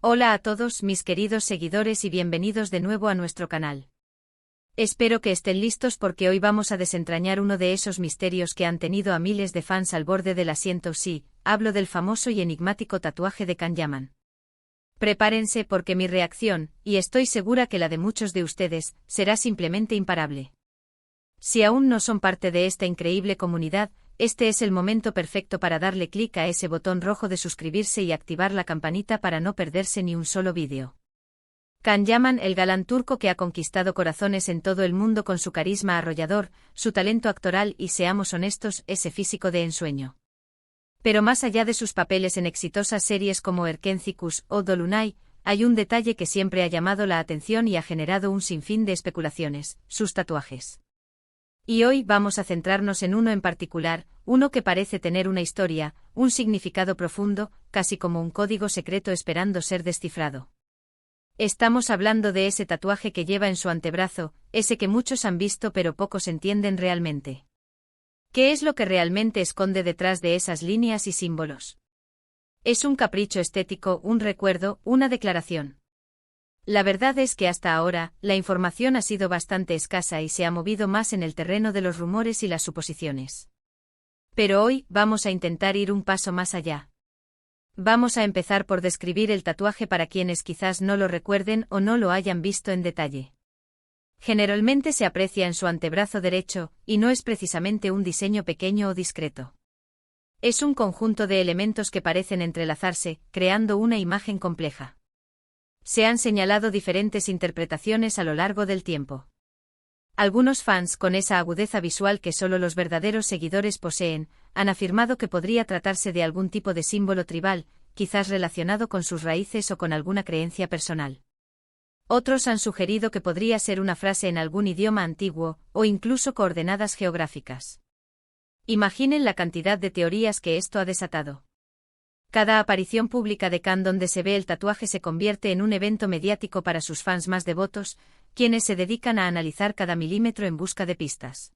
Hola a todos mis queridos seguidores y bienvenidos de nuevo a nuestro canal. Espero que estén listos porque hoy vamos a desentrañar uno de esos misterios que han tenido a miles de fans al borde del asiento. Sí, hablo del famoso y enigmático tatuaje de Kanyaman. Prepárense porque mi reacción, y estoy segura que la de muchos de ustedes, será simplemente imparable. Si aún no son parte de esta increíble comunidad, este es el momento perfecto para darle clic a ese botón rojo de suscribirse y activar la campanita para no perderse ni un solo vídeo. Kanyaman, el galán turco que ha conquistado corazones en todo el mundo con su carisma arrollador, su talento actoral y, seamos honestos, ese físico de ensueño. Pero más allá de sus papeles en exitosas series como Erkencikus o Dolunay, hay un detalle que siempre ha llamado la atención y ha generado un sinfín de especulaciones: sus tatuajes. Y hoy vamos a centrarnos en uno en particular, uno que parece tener una historia, un significado profundo, casi como un código secreto esperando ser descifrado. Estamos hablando de ese tatuaje que lleva en su antebrazo, ese que muchos han visto pero pocos entienden realmente. ¿Qué es lo que realmente esconde detrás de esas líneas y símbolos? ¿Es un capricho estético, un recuerdo, una declaración? La verdad es que hasta ahora, la información ha sido bastante escasa y se ha movido más en el terreno de los rumores y las suposiciones. Pero hoy vamos a intentar ir un paso más allá. Vamos a empezar por describir el tatuaje para quienes quizás no lo recuerden o no lo hayan visto en detalle. Generalmente se aprecia en su antebrazo derecho, y no es precisamente un diseño pequeño o discreto. Es un conjunto de elementos que parecen entrelazarse, creando una imagen compleja. Se han señalado diferentes interpretaciones a lo largo del tiempo. Algunos fans, con esa agudeza visual que solo los verdaderos seguidores poseen, han afirmado que podría tratarse de algún tipo de símbolo tribal, quizás relacionado con sus raíces o con alguna creencia personal. Otros han sugerido que podría ser una frase en algún idioma antiguo, o incluso coordenadas geográficas. Imaginen la cantidad de teorías que esto ha desatado. Cada aparición pública de Khan donde se ve el tatuaje se convierte en un evento mediático para sus fans más devotos, quienes se dedican a analizar cada milímetro en busca de pistas.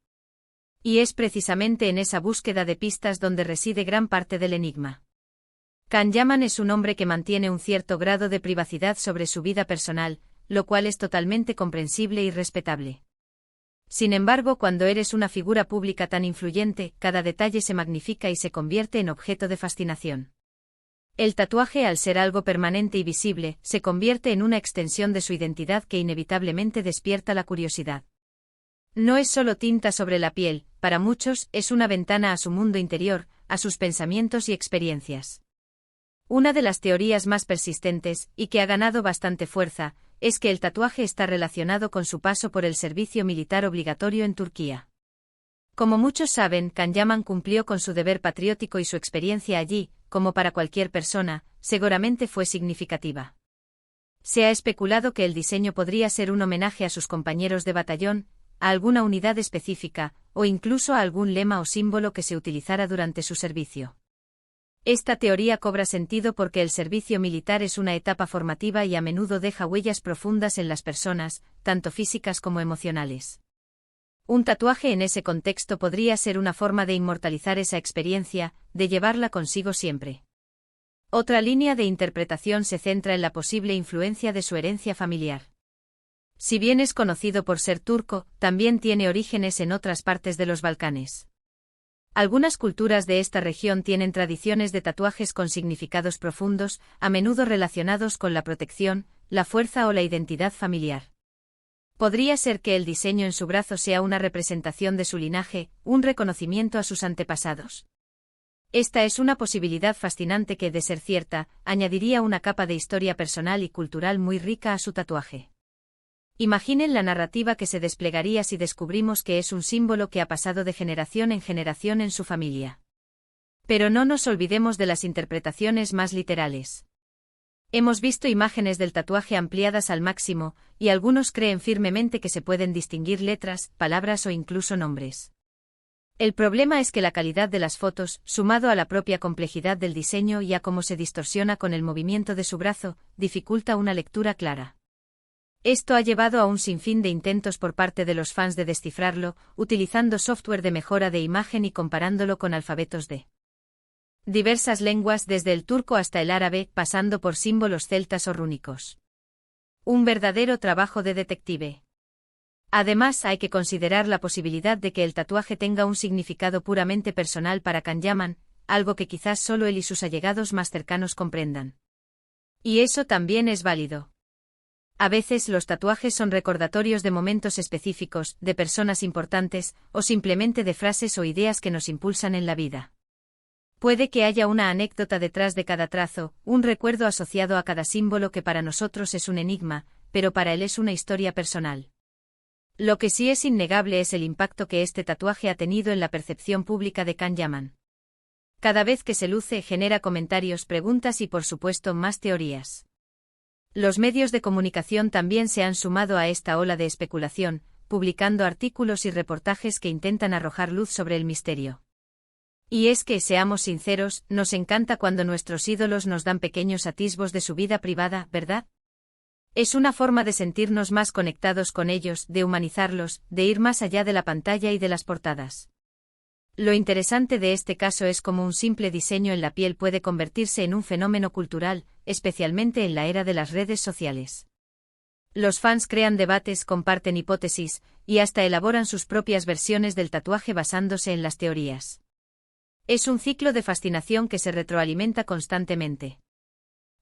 Y es precisamente en esa búsqueda de pistas donde reside gran parte del enigma. Kanyaman es un hombre que mantiene un cierto grado de privacidad sobre su vida personal, lo cual es totalmente comprensible y respetable. Sin embargo, cuando eres una figura pública tan influyente, cada detalle se magnifica y se convierte en objeto de fascinación. El tatuaje, al ser algo permanente y visible, se convierte en una extensión de su identidad que inevitablemente despierta la curiosidad. No es solo tinta sobre la piel, para muchos es una ventana a su mundo interior, a sus pensamientos y experiencias. Una de las teorías más persistentes, y que ha ganado bastante fuerza, es que el tatuaje está relacionado con su paso por el servicio militar obligatorio en Turquía. Como muchos saben, Kanyaman cumplió con su deber patriótico y su experiencia allí, como para cualquier persona, seguramente fue significativa. Se ha especulado que el diseño podría ser un homenaje a sus compañeros de batallón, a alguna unidad específica, o incluso a algún lema o símbolo que se utilizara durante su servicio. Esta teoría cobra sentido porque el servicio militar es una etapa formativa y a menudo deja huellas profundas en las personas, tanto físicas como emocionales. Un tatuaje en ese contexto podría ser una forma de inmortalizar esa experiencia, de llevarla consigo siempre. Otra línea de interpretación se centra en la posible influencia de su herencia familiar. Si bien es conocido por ser turco, también tiene orígenes en otras partes de los Balcanes. Algunas culturas de esta región tienen tradiciones de tatuajes con significados profundos, a menudo relacionados con la protección, la fuerza o la identidad familiar. Podría ser que el diseño en su brazo sea una representación de su linaje, un reconocimiento a sus antepasados. Esta es una posibilidad fascinante que, de ser cierta, añadiría una capa de historia personal y cultural muy rica a su tatuaje. Imaginen la narrativa que se desplegaría si descubrimos que es un símbolo que ha pasado de generación en generación en su familia. Pero no nos olvidemos de las interpretaciones más literales. Hemos visto imágenes del tatuaje ampliadas al máximo, y algunos creen firmemente que se pueden distinguir letras, palabras o incluso nombres. El problema es que la calidad de las fotos, sumado a la propia complejidad del diseño y a cómo se distorsiona con el movimiento de su brazo, dificulta una lectura clara. Esto ha llevado a un sinfín de intentos por parte de los fans de descifrarlo, utilizando software de mejora de imagen y comparándolo con alfabetos de Diversas lenguas desde el turco hasta el árabe, pasando por símbolos celtas o rúnicos. Un verdadero trabajo de detective. Además, hay que considerar la posibilidad de que el tatuaje tenga un significado puramente personal para Kanyaman, algo que quizás solo él y sus allegados más cercanos comprendan. Y eso también es válido. A veces los tatuajes son recordatorios de momentos específicos, de personas importantes, o simplemente de frases o ideas que nos impulsan en la vida. Puede que haya una anécdota detrás de cada trazo, un recuerdo asociado a cada símbolo que para nosotros es un enigma, pero para él es una historia personal. Lo que sí es innegable es el impacto que este tatuaje ha tenido en la percepción pública de Kanyaman. Cada vez que se luce genera comentarios, preguntas y por supuesto más teorías. Los medios de comunicación también se han sumado a esta ola de especulación, publicando artículos y reportajes que intentan arrojar luz sobre el misterio. Y es que, seamos sinceros, nos encanta cuando nuestros ídolos nos dan pequeños atisbos de su vida privada, ¿verdad? Es una forma de sentirnos más conectados con ellos, de humanizarlos, de ir más allá de la pantalla y de las portadas. Lo interesante de este caso es cómo un simple diseño en la piel puede convertirse en un fenómeno cultural, especialmente en la era de las redes sociales. Los fans crean debates, comparten hipótesis, y hasta elaboran sus propias versiones del tatuaje basándose en las teorías. Es un ciclo de fascinación que se retroalimenta constantemente.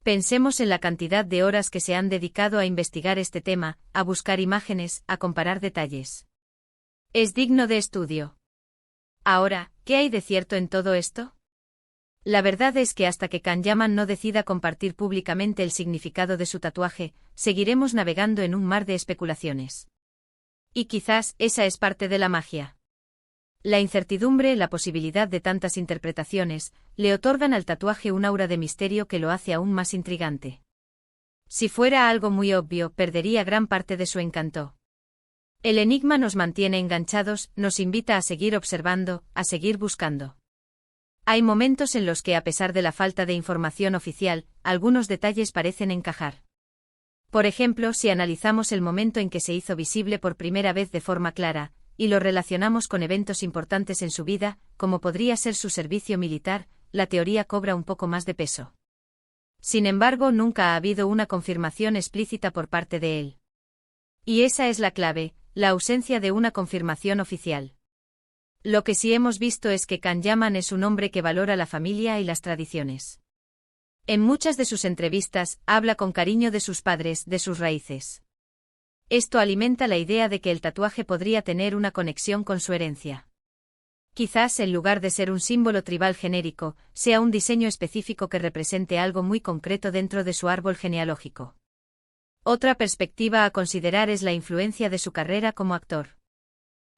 Pensemos en la cantidad de horas que se han dedicado a investigar este tema, a buscar imágenes, a comparar detalles. Es digno de estudio. Ahora, ¿qué hay de cierto en todo esto? La verdad es que hasta que Kanyaman no decida compartir públicamente el significado de su tatuaje, seguiremos navegando en un mar de especulaciones. Y quizás esa es parte de la magia. La incertidumbre, la posibilidad de tantas interpretaciones, le otorgan al tatuaje un aura de misterio que lo hace aún más intrigante. Si fuera algo muy obvio, perdería gran parte de su encanto. El enigma nos mantiene enganchados, nos invita a seguir observando, a seguir buscando. Hay momentos en los que, a pesar de la falta de información oficial, algunos detalles parecen encajar. Por ejemplo, si analizamos el momento en que se hizo visible por primera vez de forma clara, y lo relacionamos con eventos importantes en su vida, como podría ser su servicio militar, la teoría cobra un poco más de peso. Sin embargo, nunca ha habido una confirmación explícita por parte de él. Y esa es la clave, la ausencia de una confirmación oficial. Lo que sí hemos visto es que Kanyaman es un hombre que valora la familia y las tradiciones. En muchas de sus entrevistas, habla con cariño de sus padres, de sus raíces. Esto alimenta la idea de que el tatuaje podría tener una conexión con su herencia. Quizás, en lugar de ser un símbolo tribal genérico, sea un diseño específico que represente algo muy concreto dentro de su árbol genealógico. Otra perspectiva a considerar es la influencia de su carrera como actor.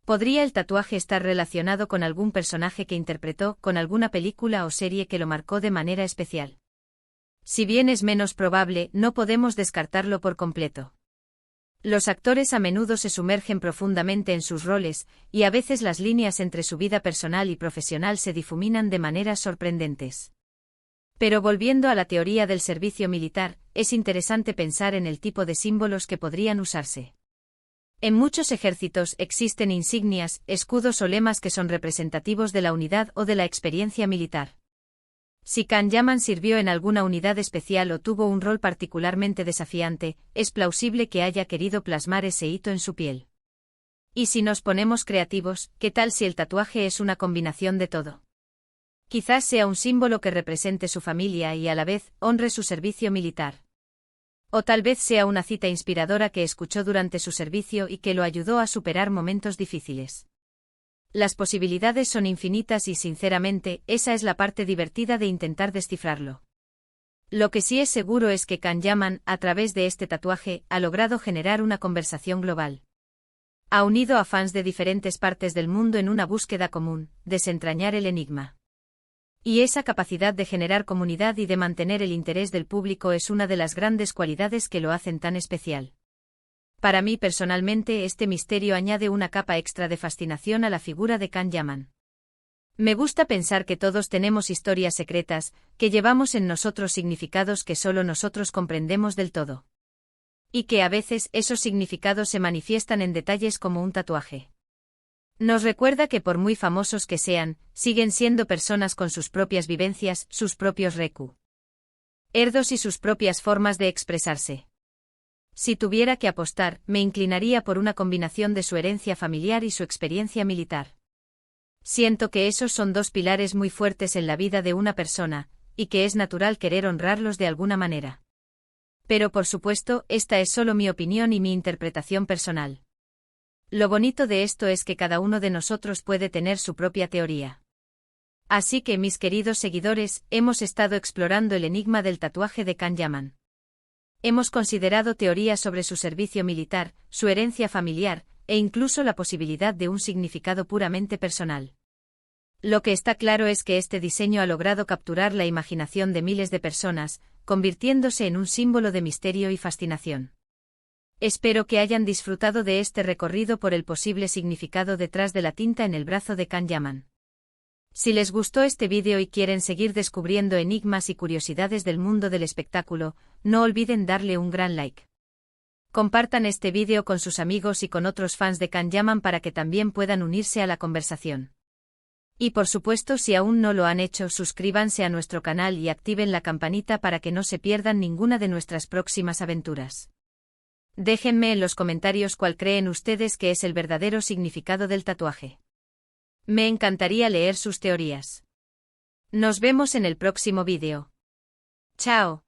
¿Podría el tatuaje estar relacionado con algún personaje que interpretó, con alguna película o serie que lo marcó de manera especial? Si bien es menos probable, no podemos descartarlo por completo. Los actores a menudo se sumergen profundamente en sus roles, y a veces las líneas entre su vida personal y profesional se difuminan de maneras sorprendentes. Pero volviendo a la teoría del servicio militar, es interesante pensar en el tipo de símbolos que podrían usarse. En muchos ejércitos existen insignias, escudos o lemas que son representativos de la unidad o de la experiencia militar. Si Kanyaman sirvió en alguna unidad especial o tuvo un rol particularmente desafiante, es plausible que haya querido plasmar ese hito en su piel. Y si nos ponemos creativos, ¿qué tal si el tatuaje es una combinación de todo? Quizás sea un símbolo que represente su familia y a la vez honre su servicio militar. O tal vez sea una cita inspiradora que escuchó durante su servicio y que lo ayudó a superar momentos difíciles. Las posibilidades son infinitas y, sinceramente, esa es la parte divertida de intentar descifrarlo. Lo que sí es seguro es que Kanyaman, a través de este tatuaje, ha logrado generar una conversación global. Ha unido a fans de diferentes partes del mundo en una búsqueda común, desentrañar el enigma. Y esa capacidad de generar comunidad y de mantener el interés del público es una de las grandes cualidades que lo hacen tan especial. Para mí personalmente este misterio añade una capa extra de fascinación a la figura de Kanyaman. Me gusta pensar que todos tenemos historias secretas, que llevamos en nosotros significados que solo nosotros comprendemos del todo. Y que a veces esos significados se manifiestan en detalles como un tatuaje. Nos recuerda que por muy famosos que sean, siguen siendo personas con sus propias vivencias, sus propios recuerdos y sus propias formas de expresarse. Si tuviera que apostar, me inclinaría por una combinación de su herencia familiar y su experiencia militar. Siento que esos son dos pilares muy fuertes en la vida de una persona, y que es natural querer honrarlos de alguna manera. Pero por supuesto, esta es solo mi opinión y mi interpretación personal. Lo bonito de esto es que cada uno de nosotros puede tener su propia teoría. Así que, mis queridos seguidores, hemos estado explorando el enigma del tatuaje de Can Yaman. Hemos considerado teorías sobre su servicio militar, su herencia familiar, e incluso la posibilidad de un significado puramente personal. Lo que está claro es que este diseño ha logrado capturar la imaginación de miles de personas, convirtiéndose en un símbolo de misterio y fascinación. Espero que hayan disfrutado de este recorrido por el posible significado detrás de la tinta en el brazo de Can Yaman. Si les gustó este vídeo y quieren seguir descubriendo enigmas y curiosidades del mundo del espectáculo, no olviden darle un gran like. Compartan este vídeo con sus amigos y con otros fans de Can Yaman para que también puedan unirse a la conversación. Y por supuesto, si aún no lo han hecho, suscríbanse a nuestro canal y activen la campanita para que no se pierdan ninguna de nuestras próximas aventuras. Déjenme en los comentarios cuál creen ustedes que es el verdadero significado del tatuaje. Me encantaría leer sus teorías. Nos vemos en el próximo vídeo. Chao.